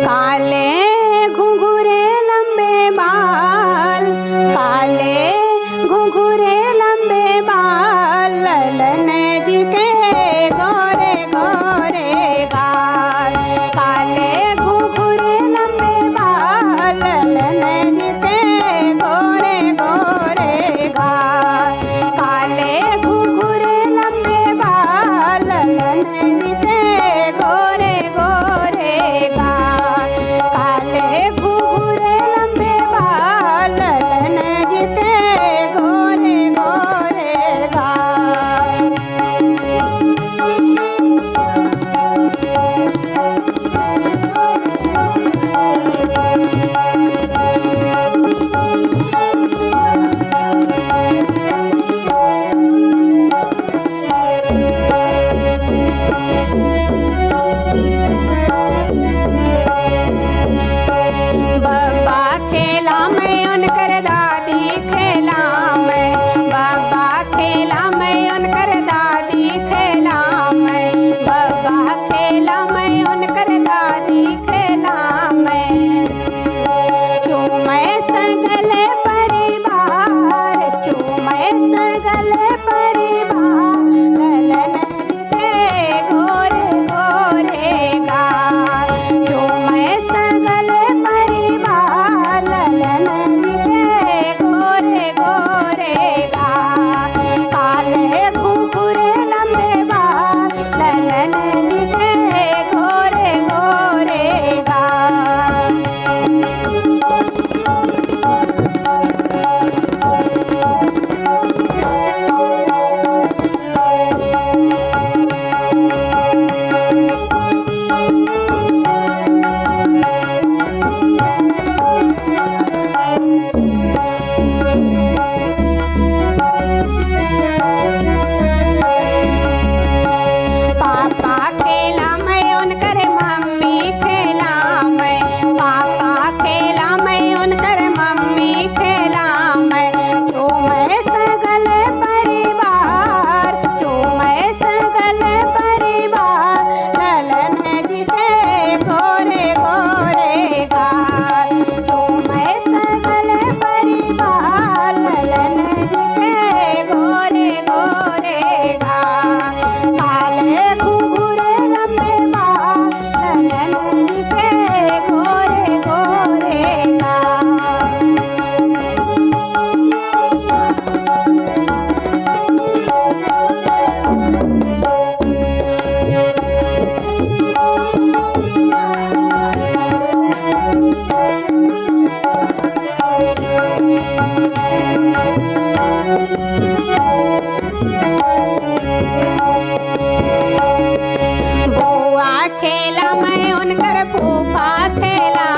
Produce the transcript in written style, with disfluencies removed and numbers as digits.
काले घुंघरे लंबे बाल, काले घुंघरे लंबे बाल, ललन जी के गोरे गोरे गाल। काले घुंघरे लंबे बाल, ललन जी के गोरे गोरे गाल। काले घुंघरे लंबे बाल, ललन जी के गोरे गोरे गाल। काले घुंघरे लंबे बाल, ललन जी के गोरे गोरे गाल। बब्बा खेला मैं उनकर दादी खेला मैं, बब्बा खेला मैं उनकर दादी खेला मैं, बब्बा खेला मैं उनकर दादी खेला मैं। चूमे सगले परिवार, चूमे सगले परिवार, ललन जी के गोरे गोरे गाल। चूमे सगले परिवार, ललन जी के गोरे गोरे गाल। काले घुंघरे लंबे बाल, ललन जी के गोरे गोरे गाल। पापा खेला मैं उनकर मम्मी खेला मैं, पापा खेला मैं उनकर मम्मी खेला मैं। चूमे सगले परिवार, चूमे सगले परिवार, ललन जी के गोरे गोरे गाल। चूमे सगले परिवार, ललन जी के गोरे गोरे गाल। काले घुंघरे लंबे बाल, ललन जी के गोरे गोरे गाल। बुआ खेला मैं उनकर फूफा खेला